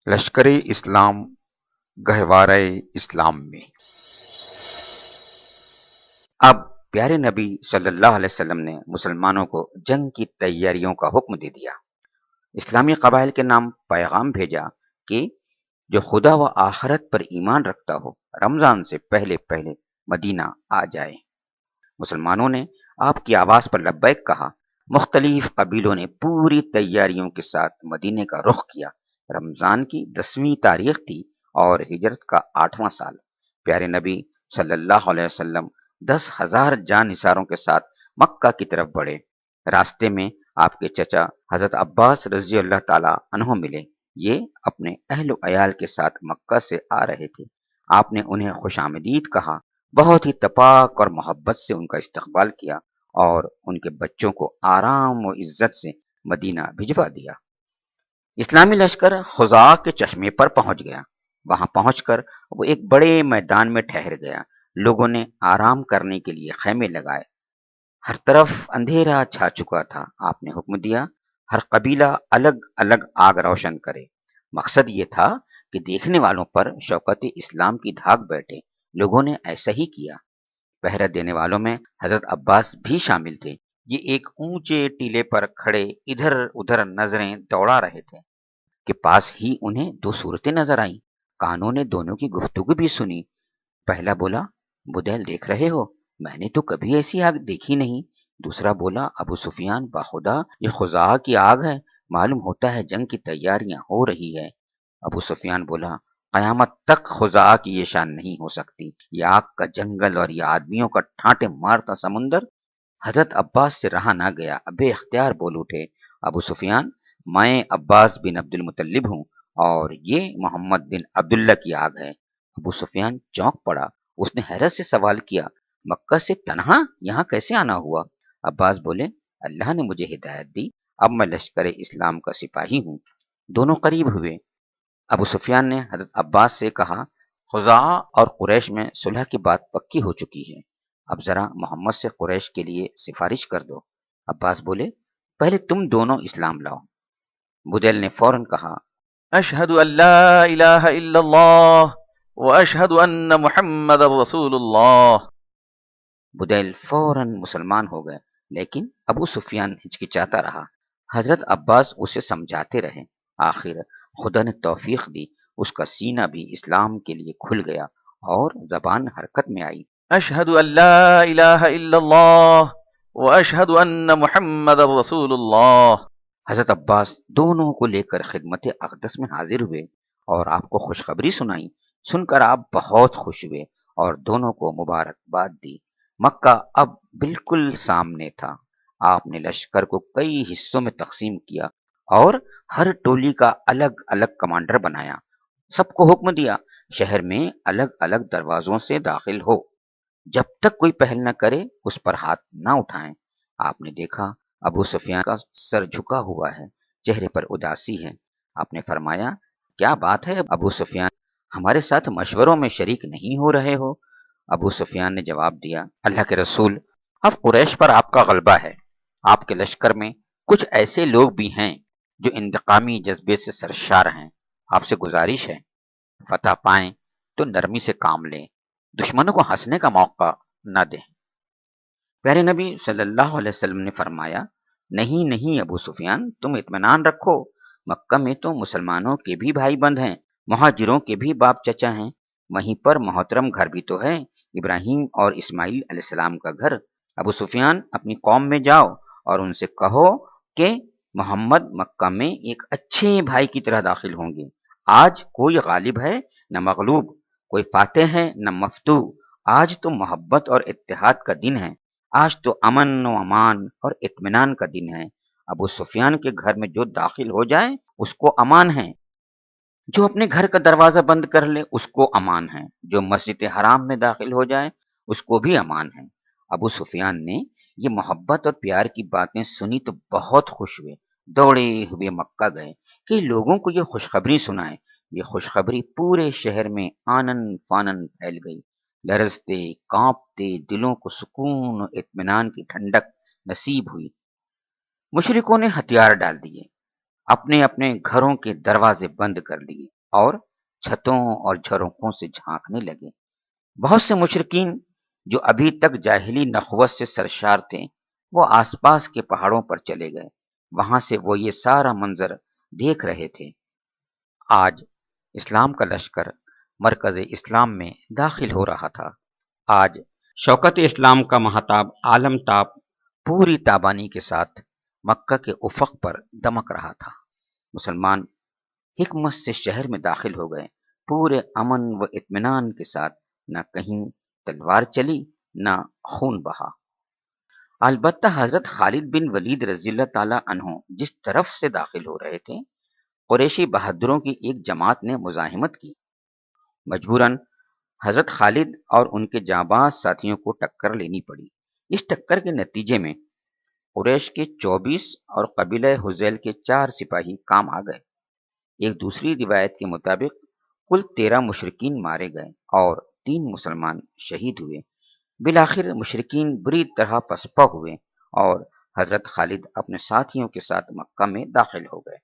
لشکر اسلام گہوارہ اسلام میں اب پیارے نبی صلی اللہ علیہ وسلم نے مسلمانوں کو جنگ کی تیاریوں کا حکم دے دیا۔ اسلامی قبائل کے نام پیغام بھیجا کہ جو خدا و آخرت پر ایمان رکھتا ہو رمضان سے پہلے پہلے مدینہ آ جائے۔ مسلمانوں نے آپ کی آواز پر لبیک کہا۔ مختلف قبیلوں نے پوری تیاریوں کے ساتھ مدینے کا رخ کیا۔ رمضان کی 10ویں تاریخ تھی اور ہجرت کا 8واں سال۔ پیارے نبی صلی اللہ علیہ وسلم 10,000 جان نثاروں کے ساتھ مکہ کی طرف بڑھے۔ راستے میں آپ کے چچا حضرت عباس رضی اللہ تعالی عنہ ملے۔ یہ اپنے اہل و عیال کے ساتھ مکہ سے آ رہے تھے۔ آپ نے انہیں خوش آمدید کہا، بہت ہی تپاک اور محبت سے ان کا استقبال کیا اور ان کے بچوں کو آرام و عزت سے مدینہ بھجوا دیا۔ اسلامی لشکر خزاع کے چشمے پر پہنچ گیا۔ وہاں پہنچ کر وہ ایک بڑے میدان میں ٹھہر گیا۔ لوگوں نے آرام کرنے کے لیے خیمے لگائے۔ ہر طرف اندھیرا چھا چکا تھا۔ آپ نے حکم دیا ہر قبیلہ الگ الگ آگ روشن کرے۔ مقصد یہ تھا کہ دیکھنے والوں پر شوکت اسلام کی دھاگ بیٹھے۔ لوگوں نے ایسا ہی کیا۔ پہرہ دینے والوں میں حضرت عباس بھی شامل تھے۔ یہ ایک اونچے ٹیلے پر کھڑے ادھر ادھر نظریں دوڑا رہے تھے کہ پاس ہی انہیں دو صورتیں نظر آئیں۔ کانوں نے دونوں کی گفتگو بھی سنی۔ پہلا بولا، بدیل دیکھ رہے ہو؟ میں نے تو کبھی ایسی آگ دیکھی نہیں۔ دوسرا بولا، ابو سفیان باخدا یہ خزاع کی آگ ہے، معلوم ہوتا ہے جنگ کی تیاریاں ہو رہی ہے۔ ابو سفیان بولا، قیامت تک خزاع کی یہ شان نہیں ہو سکتی۔ یہ آگ کا جنگل اور یہ آدمیوں کا ٹھانٹے مارتا سمندر۔ حضرت عباس سے رہا نہ گیا، بے اختیار بول اٹھے، ابو سفیان میں عباس بن عبد المطلب ہوں اور یہ محمد بن عبداللہ کی آگ ہے۔ ابو سفیان چونک پڑا۔ اس نے حیرت سے سوال کیا، مکہ سے تنہا یہاں کیسے آنا ہوا؟ عباس بولے، اللہ نے مجھے ہدایت دی، اب میں لشکر اسلام کا سپاہی ہوں۔ دونوں قریب ہوئے۔ ابو سفیان نے حضرت عباس سے کہا، خزاع اور قریش میں صلح کی بات پکی ہو چکی ہے، اب ذرا محمد سے قریش کے لیے سفارش کر دو۔ عباس بولے، پہلے تم دونوں اسلام لاؤ۔ بدیل نے فوراً کہا، اشہد ان لا الہ الا اللہ واشہد ان محمد رسول اللہ۔ بدیل فوراً مسلمان ہو گئے، لیکن ابو سفیان ہچکچاتا رہا۔ حضرت عباس اسے سمجھاتے رہے۔ آخر خدا نے توفیق دی، اس کا سینہ بھی اسلام کے لیے کھل گیا اور زبان حرکت میں آئی۔ اشہد ان لا الہ الا اللہ واشہد ان محمد رسول اللہ۔ حضرت عباس دونوں کو لے کر خدمت اقدس میں حاضر ہوئے اور آپ کو خوشخبری سنائی۔ سن کر آپ بہت خوش ہوئے اور دونوں کو مبارکباد دی۔ مکہ اب بالکل سامنے تھا۔ آپ نے لشکر کو کئی حصوں میں تقسیم کیا اور ہر ٹولی کا الگ الگ کمانڈر بنایا۔ سب کو حکم دیا شہر میں الگ الگ دروازوں سے داخل ہو، جب تک کوئی پہل نہ کرے اس پر ہاتھ نہ اٹھائیں۔ آپ نے دیکھا ابو سفیان کا سر جھکا ہوا ہے، چہرے پر اداسی ہے۔ آپ نے فرمایا، کیا بات ہے ابو سفیان، ہمارے ساتھ مشوروں میں شریک نہیں ہو رہے ہو؟ ابو سفیان نے جواب دیا، اللہ کے رسول، اب قریش پر آپ کا غلبہ ہے۔ آپ کے لشکر میں کچھ ایسے لوگ بھی ہیں جو انتقامی جذبے سے سرشار ہیں۔ آپ سے گزارش ہے، فتح پائیں تو نرمی سے کام لیں، دشمنوں کو ہنسنے کا موقع نہ دیں۔ پیارے نبی صلی اللہ علیہ وسلم نے فرمایا، نہیں نہیں ابو سفیان، تم اطمینان رکھو، مکہ میں تو مسلمانوں کے بھی بھائی بند ہیں، مہاجروں کے بھی باپ چچا ہیں، وہیں پر محترم گھر بھی تو ہے، ابراہیم اور اسماعیل علیہ السلام کا گھر۔ ابو سفیان اپنی قوم میں جاؤ اور ان سے کہو کہ محمد مکہ میں ایک اچھے بھائی کی طرح داخل ہوں گے۔ آج کوئی غالب ہے نہ مغلوب، کوئی فاتح ہے نہ مفتو، آج تو محبت اور اتحاد کا دن ہے، آج تو امن و امان اور اطمینان کا دن ہے۔ ابو سفیان کے گھر میں جو داخل ہو جائے اس کو امان ہے، جو اپنے گھر کا دروازہ بند کر لے اس کو امان ہے، جو مسجد حرام میں داخل ہو جائے اس کو بھی امان ہے۔ ابو سفیان نے یہ محبت اور پیار کی باتیں سنی تو بہت خوش ہوئے، دوڑے ہوئے مکہ گئے کہ لوگوں کو یہ خوشخبری سنائے۔ یہ خوشخبری پورے شہر میں آنن فانن پھیل گئی۔ لرزتے کانپتے دلوں کو سکون و اطمینان کی ٹھنڈک نصیب ہوئی۔ مشرکوں نے ہتھیار ڈال دیے، اپنے اپنے گھروں کے دروازے بند کر لیے اور چھتوں اور جھروکوں سے جھانکنے لگے۔ بہت سے مشرکین جو ابھی تک جاہلی نخوت سے سرشار تھے وہ آس پاس کے پہاڑوں پر چلے گئے، وہاں سے وہ یہ سارا منظر دیکھ رہے تھے۔ آج اسلام کا لشکر مرکز اسلام میں داخل ہو رہا تھا۔ آج شوکت اسلام کا مہتاب عالم تاب پوری تابانی کے ساتھ مکہ کے افق پر دمک رہا تھا۔ مسلمان حکمت سے شہر میں داخل ہو گئے، پورے امن و اطمینان کے ساتھ، نہ کہیں تلوار چلی نہ خون بہا۔ البتہ حضرت خالد بن ولید رضی اللہ تعالی عنہ جس طرف سے داخل ہو رہے تھے، قریشی بہادروں کی ایک جماعت نے مزاحمت کی۔ مجبوراً حضرت خالد اور ان کے جانباز ساتھیوں کو ٹکر لینی پڑی۔ اس ٹکر کے نتیجے میں قریش کے 24 اور قبیلہ حذیل کے 4 سپاہی کام آ گئے۔ ایک دوسری روایت کے مطابق کل 13 مشرکین مارے گئے اور 3 مسلمان شہید ہوئے۔ بالآخر مشرکین بری طرح پسپا ہوئے اور حضرت خالد اپنے ساتھیوں کے ساتھ مکہ میں داخل ہو گئے۔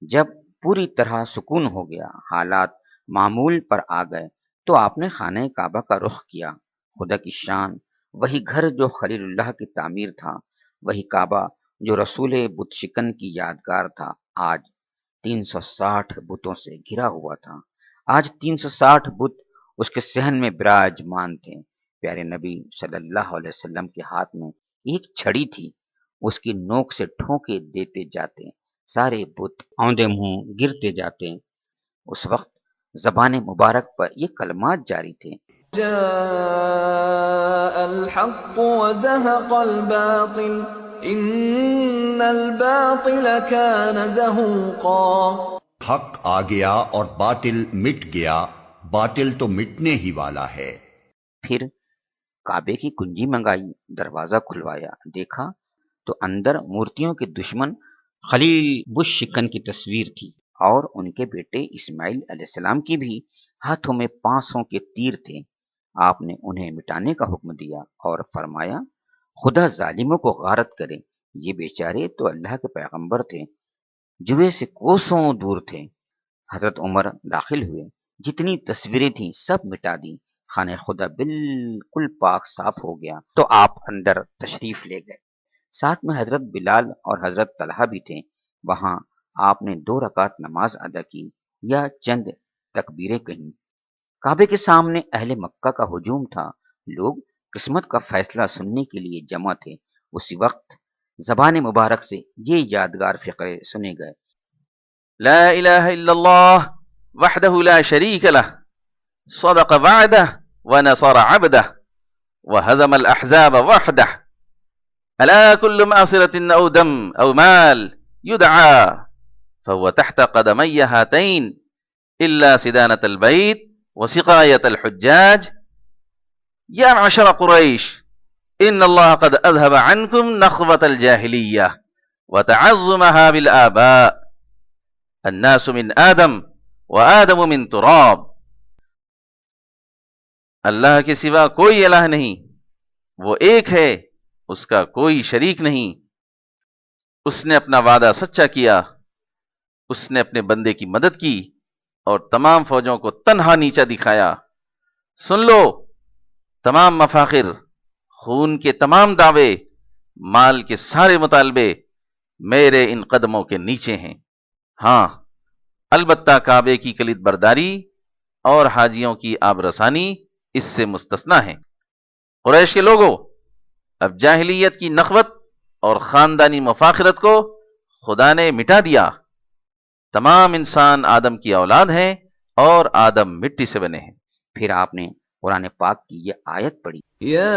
جب پوری طرح سکون ہو گیا، حالات معمول پر آ گئے، تو آپ نے خانہ کعبہ کا رخ کیا۔ خدا کی شان، وہی گھر جو خلیل اللہ کی تعمیر تھا، وہی کعبہ جو رسول بت شکن کی یادگار تھا، آج 360 بتوں سے گھرا ہوا تھا۔ آج 360 بت اس کے صحن میں براجمان تھے۔ پیارے نبی صلی اللہ علیہ وسلم کے ہاتھ میں ایک چھڑی تھی، اس کی نوک سے ٹھونکے دیتے جاتے سارے بت اوندے منہ گرتے جاتے۔ اس وقت زبان مبارک پر یہ کلمات جاری تھے: جاء الحق وزهق الباطل ان الباطل كان زهوقا۔ حق آ گیا اور باطل مٹ گیا، باطل تو مٹنے ہی والا ہے۔ پھر کعبے کی کنجی منگائی، دروازہ کھلوایا، دیکھا تو اندر مورتیوں کے دشمن خلیل بت شکن کی تصویر تھی اور ان کے بیٹے اسماعیل علیہ السلام کی بھی ہاتھوں میں 500 کے تیر تھے۔ آپ نے انہیں مٹانے کا حکم دیا اور فرمایا خدا ظالموں کو غارت کرے، یہ بیچارے تو اللہ کے پیغمبر تھے، جوے سے کوسوں دور تھے۔ حضرت عمر داخل ہوئے، جتنی تصویریں تھیں سب مٹا دی، خانہ خدا بالکل پاک صاف ہو گیا۔ تو آپ اندر تشریف لے گئے، ساتھ میں حضرت بلال اور حضرت طلحہ بھی تھے۔ وہاں آپ نے 2 رکعت نماز ادا کی یا چند تکبیریں کہیں۔ کعبے کے سامنے اہل مکہ کا ہجوم تھا، لوگ قسمت کا فیصلہ سننے کے لیے جمع تھے۔ اسی وقت زبان مبارک سے یہ یادگار فقرے سنے گئے: لا الہ الا اللہ وحدہ لا شریک لہ صدق وعدہ ونصر عبدہ وہزم الاحزاب وحدہ الا كل معصرة او دم او مال يدعى فهو تحت قدمي هاتين الا سدانة البيت وسقاية الحجاج يا معشر قريش ان الله قد اذهب عنكم نخوة الجاهلية وتعظمها بالآباء الناس من آدم وآدم من تراب۔ اللہ کے سوا کوئی الہ نہیں، وہ ایک ہے، اس کا کوئی شریک نہیں۔ اس نے اپنا وعدہ سچا کیا، اس نے اپنے بندے کی مدد کی اور تمام فوجوں کو تنہا نیچا دکھایا۔ سن لو، تمام مفاخر، خون کے تمام دعوے، مال کے سارے مطالبے میرے ان قدموں کے نیچے ہیں۔ ہاں، البتہ کعبے کی کلید برداری اور حاجیوں کی آب رسانی اس سے مستثنا ہیں۔ قریش کے لوگوں، اب جاہلیت کی نخوت اور خاندانی مفاخرت کو خدا نے مٹا دیا۔ تمام انسان آدم کی اولاد ہیں اور آدم مٹی سے بنے ہیں۔ پھر آپ نے قرآن پاک کی یہ آیت پڑھی: یا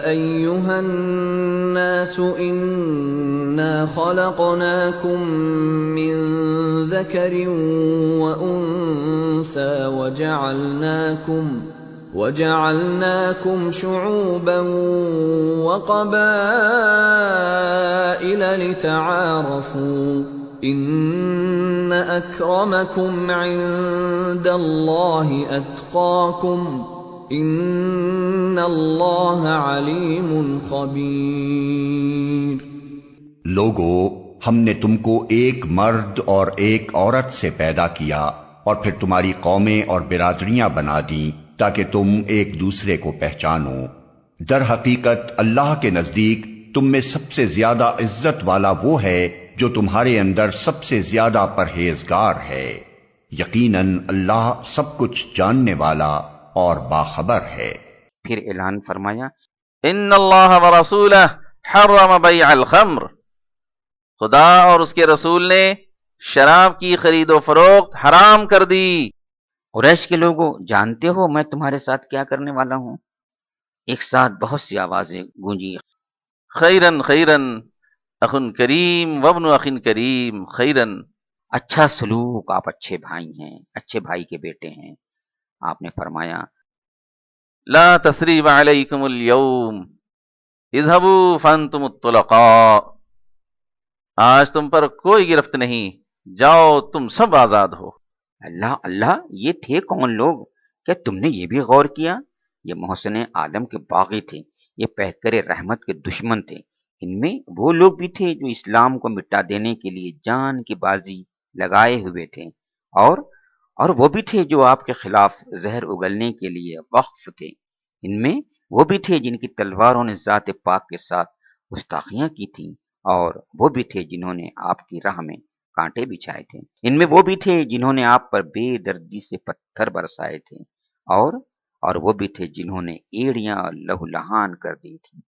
ایہا الناس انا خلقناکم من ذکر وانثى وجعلناكم شعوبا وقبائل لتعارفوا ان اکرمکم عند اللہ اتقاکم ان اللہ علیم خبیر۔ لوگو، ہم نے تم کو ایک مرد اور ایک عورت سے پیدا کیا اور پھر تمہاری قومیں اور برادریاں بنا دیں تاکہ تم ایک دوسرے کو پہچانو۔ در حقیقت اللہ کے نزدیک تم میں سب سے زیادہ عزت والا وہ ہے جو تمہارے اندر سب سے زیادہ پرہیزگار ہے۔ یقیناً اللہ سب کچھ جاننے والا اور باخبر ہے۔ پھر اعلان فرمایا، ان اللہ ورسولہ حرم بیع الخمر، خدا اور اس کے رسول نے شراب کی خرید و فروخت حرام کر دی۔ قریش کے لوگوں، جانتے ہو میں تمہارے ساتھ کیا کرنے والا ہوں؟ ایک ساتھ بہت سی آوازیں گونجی۔ خیرن خیرن اخن کریم وابن اخن کریم خیرن، اچھا سلوک، آپ اچھے بھائی ہیں، اچھے بھائی کے بیٹے ہیں۔ آپ نے فرمایا، لا تثریب علیکم اليوم اذهبوا فانتم الطلقاء، آج تم پر کوئی گرفت نہیں، جاؤ تم سب آزاد ہو۔ اللہ اللہ، یہ تھے کون لوگ؟ کیا تم نے یہ بھی غور کیا؟ یہ محسن عالم کے باغی تھے، یہ پیکر رحمت کے دشمن تھے۔ ان میں وہ لوگ بھی تھے جو اسلام کو مٹا دینے کے لیے جان کی بازی لگائے ہوئے تھے، اور وہ بھی تھے جو آپ کے خلاف زہر اگلنے کے لیے وقف تھے۔ ان میں وہ بھی تھے جن کی تلواروں نے ذات پاک کے ساتھ گستاخیاں کی تھیں، اور وہ بھی تھے جنہوں نے آپ کی راہ میں کانٹے بچھائے تھے۔ ان میں وہ بھی تھے جنہوں نے آپ پر بے دردی سے پتھر برسائے تھے، اور وہ بھی تھے جنہوں نے ایڑیاں لہو لہان کر دی تھی۔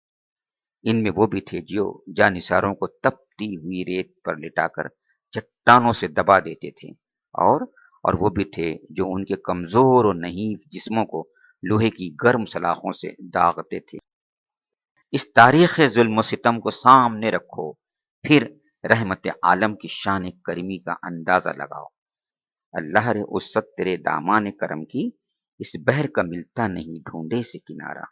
ان میں وہ بھی تھے جو جانثاروں کو تپتی ہوئی ریت پر لٹا کر چٹانوں سے دبا دیتے تھے، اور وہ بھی تھے جو ان کے کمزور اور نحیف جسموں کو لوہے کی گرم سلاخوں سے داغتے تھے۔ اس تاریخ ظلم و ستم کو سامنے رکھو، پھر رحمت عالم کی شان کریمی کا اندازہ لگاؤ۔ اللہ رے وسعت تیرے دامان کرم کی، اس بحر کا ملتا نہیں ڈھونڈے سے کنارہ۔